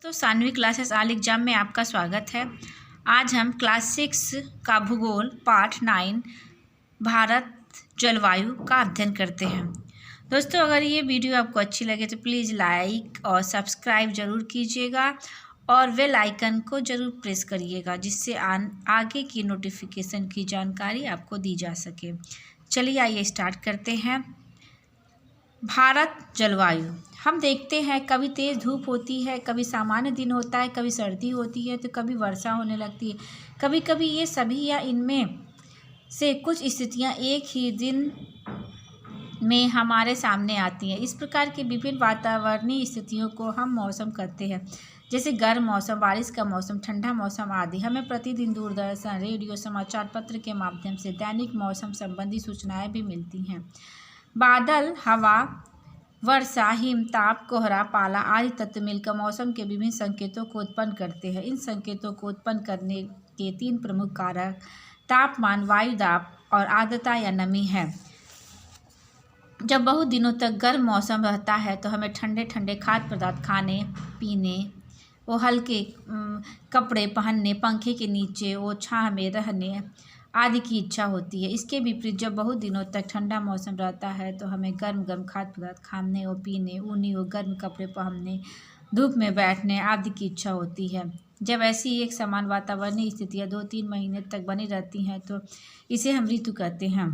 तो Saanvi classes all exam में आपका स्वागत है। आज हम क्लास 6 का भूगोल पार्ट 9 भारत जलवायु का अध्ययन करते हैं। दोस्तों, अगर ये वीडियो आपको अच्छी लगे तो प्लीज़ लाइक और सब्सक्राइब ज़रूर कीजिएगा और बेल आइकन को ज़रूर प्रेस करिएगा, जिससे आगे की नोटिफिकेशन की जानकारी आपको दी जा सके। चलिए आइए स्टार्ट करते हैं। भारत जलवायु। हम देखते हैं कभी तेज़ धूप होती है, कभी सामान्य दिन होता है, कभी सर्दी होती है तो कभी वर्षा होने लगती है। कभी कभी ये सभी या इनमें से कुछ स्थितियां एक ही दिन में हमारे सामने आती हैं। इस प्रकार के विभिन्न वातावरणीय स्थितियों को हम मौसम कहते हैं, जैसे गर्म मौसम, बारिश का मौसम, ठंडा मौसम आदि। हमें प्रतिदिन दूरदर्शन, रेडियो, समाचार पत्र के माध्यम से दैनिक मौसम संबंधी सूचनाएं भी मिलती हैं। बादल, हवा, वर्षा, हिमताप, कोहरा, पाला आदि तत्व मिलकर मौसम के विभिन्न संकेतों को उत्पन्न करते हैं। इन संकेतों को उत्पन्न करने के 3 प्रमुख कारक तापमान, वायु दाब और आर्द्रता या नमी है। जब बहुत दिनों तक गर्म मौसम रहता है तो हमें ठंडे ठंडे खाद्य पदार्थ खाने, पीने, वो हल्के कपड़े पहनने, पंखे के नीचे वो छांव में रहने आदि की इच्छा होती है। इसके विपरीत जब बहुत दिनों तक ठंडा मौसम रहता है तो हमें गर्म गर्म खाद्य पदार्थ खाने और पीने, ऊनी और गर्म कपड़े पहनने, धूप में बैठने आदि की इच्छा होती है। जब ऐसी एक समान वातावरणीय स्थितियाँ 2-3 महीने तक बनी रहती हैं तो इसे हम ऋतु कहते हैं।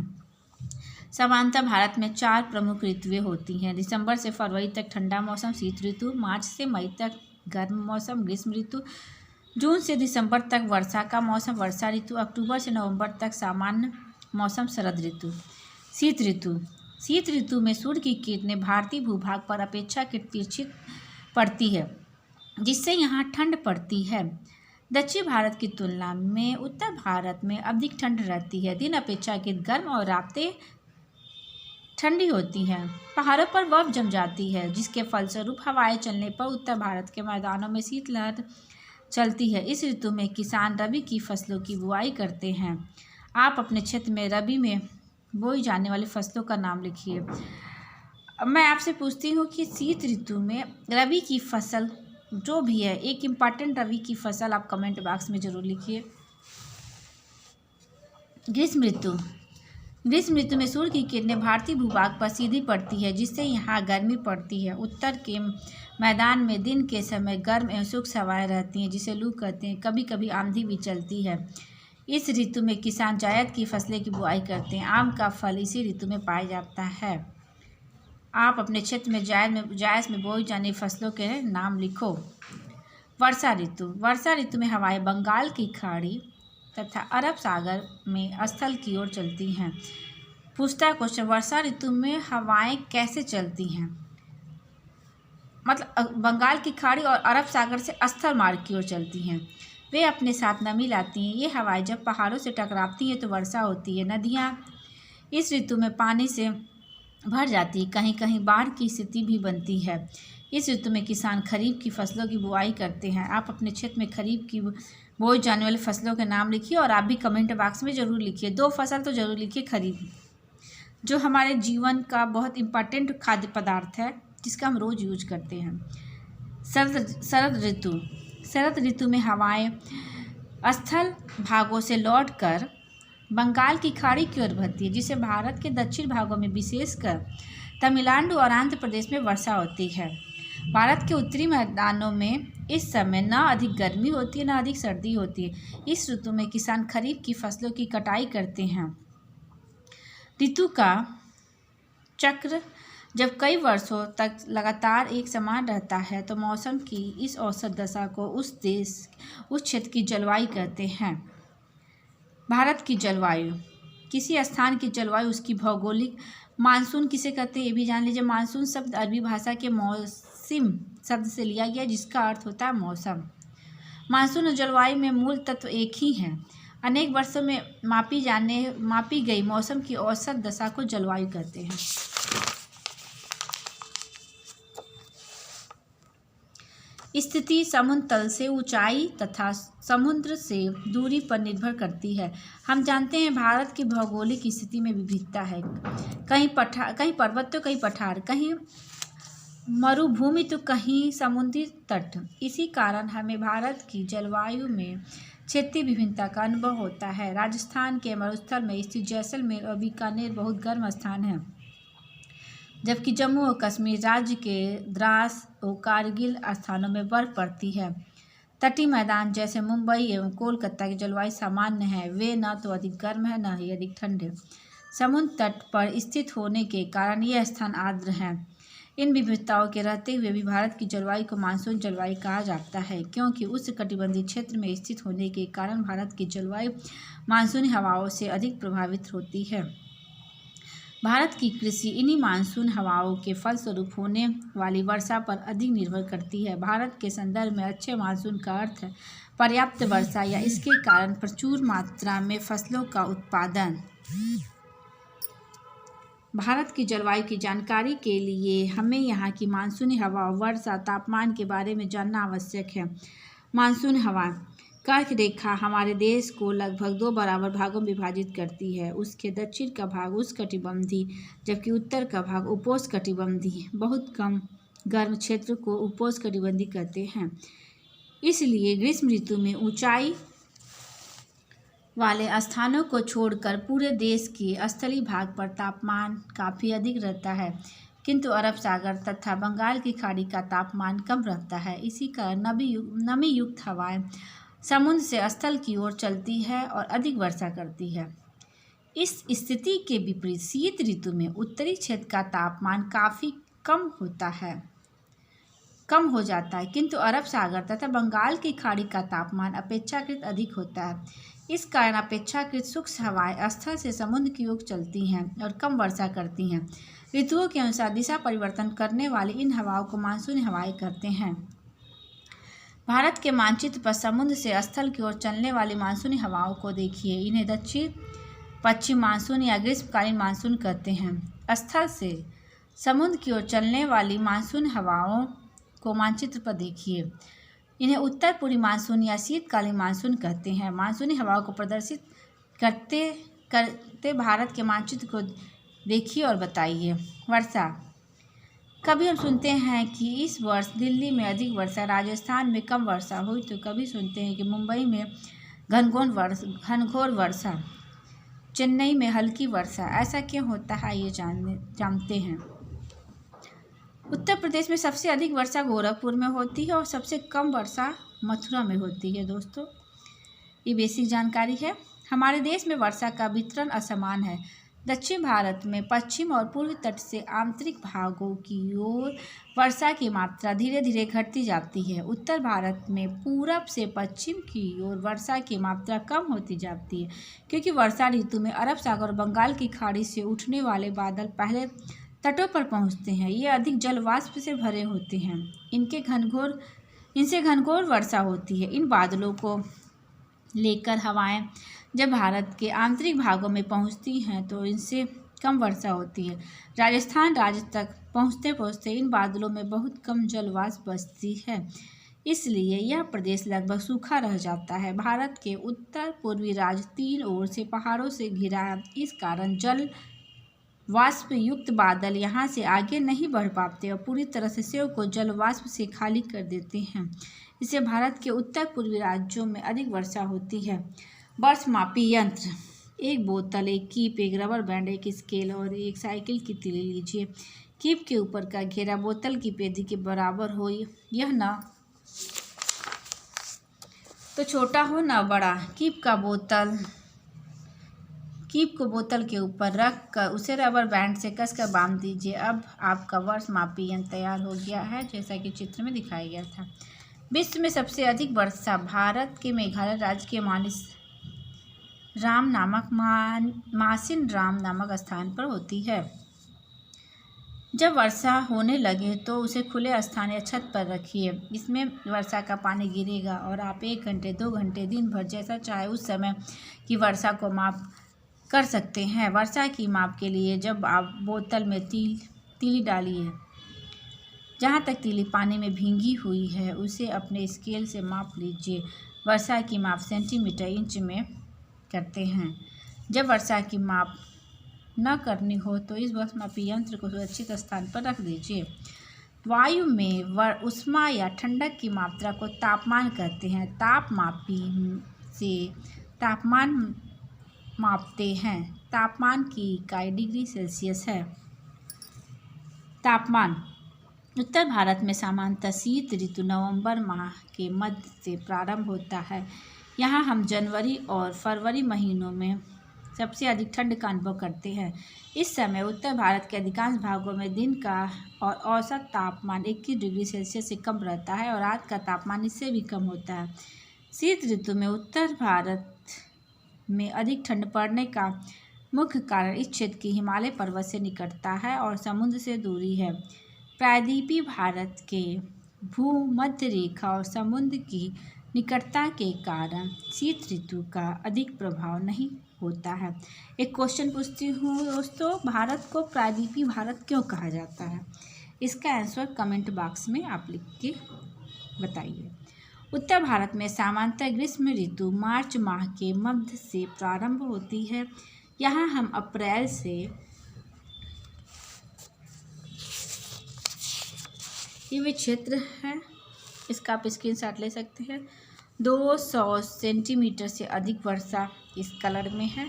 सामान्यतः भारत में 4 प्रमुख ऋतुएं होती हैं। दिसंबर से फरवरी तक ठंडा मौसम शीत ऋतु, मार्च से मई तक गर्म मौसम ग्रीष्म ऋतु, जून से दिसंबर तक वर्षा का मौसम वर्षा ऋतु, अक्टूबर से नवंबर तक सामान्य मौसम शरद ऋतु। शीत ऋतु। शीत ऋतु में सूर्य की किरणें भारतीय भूभाग पर अपेक्षाकृत तिरछी पड़ती है, जिससे यहाँ ठंड पड़ती है। दक्षिण भारत की तुलना में उत्तर भारत में अधिक ठंड रहती है। दिन अपेक्षाकृत गर्म और रातें ठंडी होती हैं। पहाड़ों पर बर्फ जम जाती है, जिसके फलस्वरूप हवाएं चलने पर उत्तर भारत के मैदानों में शीतलहर चलती है। इस ऋतु में किसान रबी की फसलों की बुआई करते हैं। आप अपने क्षेत्र में रबी में बोई जाने वाली फसलों का नाम लिखिए। मैं आपसे पूछती हूँ कि शीत ऋतु में रबी की फसल जो भी है, एक इम्पॉर्टेंट रबी की फसल आप कमेंट बॉक्स में ज़रूर लिखिए। ग्रीष्म ऋतु। ग्रीष्म ऋतु में सूर्य की किरणें भारतीय भूभाग पर सीधी पड़ती है, जिससे यहाँ गर्मी पड़ती है। उत्तर के मैदान में दिन के समय गर्म एवं शुष्क हवाएं रहती हैं, जिसे लू कहते हैं। कभी कभी आंधी भी चलती है। इस ऋतु में किसान जायद की फसलें की बुआई करते हैं। आम का फल इसी ऋतु में पाया जाता है। आप अपने क्षेत्र में जायद में बोई जाने फसलों के नाम लिखो। वर्षा ऋतु। वर्षा ऋतु में हवाएं बंगाल की खाड़ी तथा अरब सागर में स्थल की ओर चलती हैं। पूछता क्वेश्चन, वर्षा ऋतु में हवाएं कैसे चलती हैं? मतलब बंगाल की खाड़ी और अरब सागर से स्थल मार्ग की ओर चलती हैं। वे अपने साथ नमी लाती हैं। ये हवाएं जब पहाड़ों से टकराती हैं तो वर्षा होती है। नदियाँ इस ऋतु में पानी से भर जाती है। कहीं कहीं बाढ़ की स्थिति भी बनती है। इस ऋतु में किसान खरीफ की फसलों की बुआई करते हैं। आप अपने क्षेत्र में खरीफ की बोई जाने वाली फसलों के नाम लिखिए और आप भी कमेंट बॉक्स में ज़रूर लिखिए। 2 फसल तो ज़रूर लिखिए। खरीफ, जो हमारे जीवन का बहुत इम्पॉर्टेंट खाद्य पदार्थ है, जिसका हम रोज़ यूज करते हैं। शरद ऋतु। शरद ऋतु में हवाएं स्थल भागों से लौटकर बंगाल की खाड़ी की ओर बहती है, जिससे भारत के दक्षिण भागों में विशेषकर तमिलनाडु और आंध्र प्रदेश में वर्षा होती है। भारत के उत्तरी मैदानों में इस समय न अधिक गर्मी होती है न अधिक सर्दी होती है। इस ऋतु में किसान खरीफ की फसलों की कटाई करते हैं। ऋतु का चक्र जब कई वर्षों तक लगातार एक समान रहता है तो मौसम की इस औसत दशा को उस क्षेत्र की जलवायु कहते हैं। भारत की जलवायु। किसी स्थान की जलवायु उसकी भौगोलिक। मानसून किसे कहते हैं ये भी जान लीजिए। मानसून शब्द अरबी भाषा के मौसिम शब्द से लिया गया, जिसका अर्थ होता है मौसम। मानसून और जलवायु में मूल तत्व एक ही हैं। अनेक वर्षों में मापी गई मौसम की औसत दशा को जलवायु कहते हैं। स्थिति समुद्र तल से ऊंचाई तथा समुद्र से दूरी पर निर्भर करती है। हम जानते हैं भारत की भौगोलिक स्थिति में विविधता है। कहीं पर्वत तो कहीं पठार, कहीं मरुभूमि तो कहीं समुद्री तट। इसी कारण हमें भारत की जलवायु में क्षेत्रीय विभिन्नता का अनुभव होता है। राजस्थान के मरुस्थल में स्थित जैसलमेर और बीकानेर बहुत गर्म स्थान है, जबकि जम्मू और कश्मीर राज्य के द्रास और कारगिल स्थानों में बर्फ पड़ती है। तटीय मैदान जैसे मुंबई एवं कोलकाता की जलवायु सामान्य है, वे न तो अधिक गर्म है न ही अधिक ठंडे। समुद्र तट पर स्थित होने के कारण यह स्थान आर्द्र हैं। इन विविधताओं के रहते हुए भी भारत की जलवायु को मानसून जलवायु कहा जाता है, क्योंकि उष्णकटिबंधीय क्षेत्र में स्थित होने के कारण भारत की जलवायु मानसूनी हवाओं से अधिक प्रभावित होती है। भारत की कृषि इन्हीं मानसून हवाओं के फलस्वरूप होने वाली वर्षा पर अधिक निर्भर करती है। भारत के संदर्भ में अच्छे मानसून का अर्थ है पर्याप्त वर्षा या इसके कारण प्रचुर मात्रा में फसलों का उत्पादन। भारत की जलवायु की जानकारी के लिए हमें यहाँ की मानसूनी हवा, वर्षा, तापमान के बारे में जानना आवश्यक है। मानसून हवा कर्क रेखा हमारे देश को लगभग 2 बराबर भागों में विभाजित करती है। उसके दक्षिण का भाग उष्णकटिबंधीय जबकि उत्तर का भाग उपोष्णकटिबंधीय। बहुत कम गर्म क्षेत्र को उपोष्णकटिबंधीय कहते हैं। इसलिए ग्रीष्म ऋतु में ऊंचाई वाले स्थानों को छोड़कर पूरे देश के स्थलीय भाग पर तापमान काफ़ी अधिक रहता है, किंतु अरब सागर तथा बंगाल की खाड़ी का तापमान कम रहता है। इसी कारण नमी युक्त हवाएं समुद्र से स्थल की ओर चलती है और अधिक वर्षा करती है। इस स्थिति के विपरीत शीत ऋतु में उत्तरी क्षेत्र का तापमान काफ़ी कम हो जाता है, किंतु अरब सागर तथा बंगाल की खाड़ी का तापमान अपेक्षाकृत अधिक होता है। इस कारण अपेक्षाकृत शुष्क हवाएं स्थल से समुद्र की ओर चलती हैं और कम वर्षा करती हैं। ऋतुओं के अनुसार दिशा परिवर्तन करने वाली इन हवाओं को मानसूनी हवाएं कहते हैं। भारत के मानचित्र पर समुद्र से स्थल की ओर चलने वाली मानसूनी हवाओं को देखिए। इन्हें दक्षिण पश्चिम मानसून या ग्रीष्मकालीन मानसून कहते हैं। स्थल से समुद्र की ओर चलने वाली मानसून हवाओं को मानचित्र पर देखिए। इन्हें उत्तर पूर्वी मानसून या शीतकालीन मानसून कहते हैं। मानसूनी हवाओं को प्रदर्शित करते भारत के मानचित्र को देखिए और बताइए। वर्षा कभी हम सुनते हैं कि इस वर्ष दिल्ली में अधिक वर्षा, राजस्थान में कम वर्षा हुई, तो कभी सुनते हैं कि मुंबई में घनघोर वर्षा, चेन्नई में हल्की वर्षा। ऐसा क्यों होता है ये जानते हैं। उत्तर प्रदेश में सबसे अधिक वर्षा गोरखपुर में होती है और सबसे कम वर्षा मथुरा में होती है। दोस्तों, ये बेसिक जानकारी है। हमारे देश में वर्षा का वितरण असमान है। दक्षिण भारत में पश्चिम और पूर्वी तट से आंतरिक भागों की ओर वर्षा की मात्रा धीरे धीरे घटती जाती है। उत्तर भारत में पूरब से पश्चिम की ओर वर्षा की मात्रा कम होती जाती है, क्योंकि वर्षा ऋतु में अरब सागर और बंगाल की खाड़ी से उठने वाले बादल पहले तटों पर पहुंचते हैं। ये अधिक जल वाष्प से भरे होते हैं। इनसे घनघोर वर्षा होती है। इन बादलों को लेकर हवाएं जब भारत के आंतरिक भागों में पहुंचती हैं तो इनसे कम वर्षा होती है। राजस्थान राज्य तक पहुंचते पहुंचते इन बादलों में बहुत कम जल वाष्प बचती है, इसलिए यह प्रदेश लगभग सूखा रह जाता है। भारत के उत्तर पूर्वी राज्य 3 ओर से पहाड़ों से घिरा है। इस कारण जल वाष्प युक्त बादल यहाँ से आगे नहीं बढ़ पाते और पूरी तरह से सेव को जल वाष्प से खाली कर देते हैं। इससे भारत के उत्तर पूर्वी राज्यों में अधिक वर्षा होती है। वर्षमापी यंत्र, एक बोतल, एक कीप, एक रबर बैंड, एक स्केल और एक साइकिल की तीली लीजिए। कीप के ऊपर का घेरा बोतल की पेटी के बराबर हो, यह न तो छोटा हो न बड़ा। कीप को बोतल के ऊपर रख कर उसे रबर बैंड से कसकर बांध दीजिए। अब आपका वर्षमापी यंत्र तैयार हो गया है, जैसा कि चित्र में दिखाया गया था। विश्व में सबसे अधिक वर्षा भारत के मेघालय राज्य के मासिन राम नामक स्थान पर होती है। जब वर्षा होने लगे तो उसे खुले स्थान या छत पर रखिए। इसमें वर्षा का पानी गिरेगा और आप 1 घंटे, 2 घंटे, दिन भर जैसा चाहे उस समय की वर्षा को माप कर सकते हैं। वर्षा की माप के लिए जब आप बोतल में तीली डालिए, जहाँ तक तीली पानी में भींगी हुई है उसे अपने स्केल से माप लीजिए। वर्षा की माप सेंटीमीटर, इंच में करते हैं। जब वर्षा की माप न करनी हो तो इस वर्षमापी यंत्र को सुरक्षित स्थान पर रख दीजिए। वायु में ऊष्मा या ठंडक की मात्रा को तापमान कहते हैं। तापमापी से तापमान मापते हैं। तापमान की इकाई डिग्री सेल्सियस है। तापमान उत्तर भारत में सामान्यतः शीत ऋतु नवंबर माह के मध्य से प्रारंभ होता है। यहाँ हम जनवरी और फरवरी महीनों में सबसे अधिक ठंड का अनुभव करते हैं। इस समय उत्तर भारत के अधिकांश भागों में दिन का और औसत तापमान 21 डिग्री सेल्सियस से कम रहता है और रात का तापमान इससे भी कम होता है। शीत ऋतु में उत्तर भारत में अधिक ठंड पड़ने का मुख्य कारण इस क्षेत्र की हिमालय पर्वत से निकटता है और समुद्र से दूरी है। प्रायद्वीपीय भारत के भूमध्य रेखा और समुद्र की निकटता के कारण शीत ऋतु का अधिक प्रभाव नहीं होता है। एक क्वेश्चन पूछती हूँ दोस्तों, भारत को प्रायद्वीपीय भारत क्यों कहा जाता है? इसका आंसर कमेंट बॉक्स में आप लिख के बताइए। उत्तर भारत में सामान्यतः ग्रीष्म ऋतु मार्च माह के मध्य से प्रारंभ होती है। यहाँ हम अप्रैल से ये भी क्षेत्र है, इसका आप स्क्रीनशॉट ले सकते हैं। 200 सेंटीमीटर से अधिक वर्षा इस कलर में है।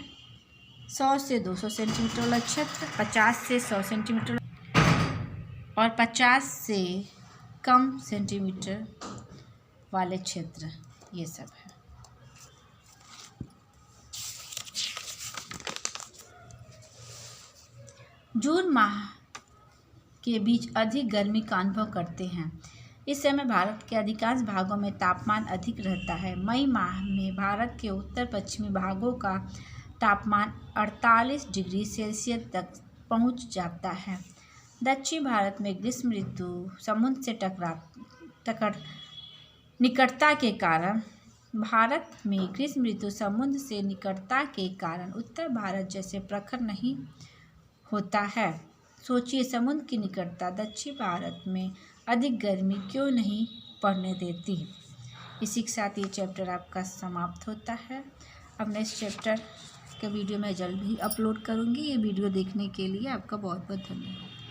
100 से 200 सेंटीमीटर वाला क्षेत्र, 50 से 100 सेंटीमीटर और 50 से कम सेंटीमीटर वाले क्षेत्र, ये सब है। जून माह के बीच अधिक गर्मी का अनुभव करते हैं। इस समय भारत के अधिकांश भागों में तापमान अधिक रहता है। मई माह में भारत के उत्तर पश्चिमी भागों का तापमान 48 डिग्री सेल्सियस तक पहुंच जाता है। दक्षिण भारत में ग्रीष्म ऋतु समुद्र से निकटता के कारण उत्तर भारत जैसे प्रखर नहीं होता है। सोचिए, समुद्र की निकटता दक्षिण भारत में अधिक गर्मी क्यों नहीं पड़ने देती। इसी के साथ ये चैप्टर आपका समाप्त होता है। अब नेक्स्ट चैप्टर का वीडियो मैं जल्द ही अपलोड करूँगी। ये वीडियो देखने के लिए आपका बहुत बहुत धन्यवाद।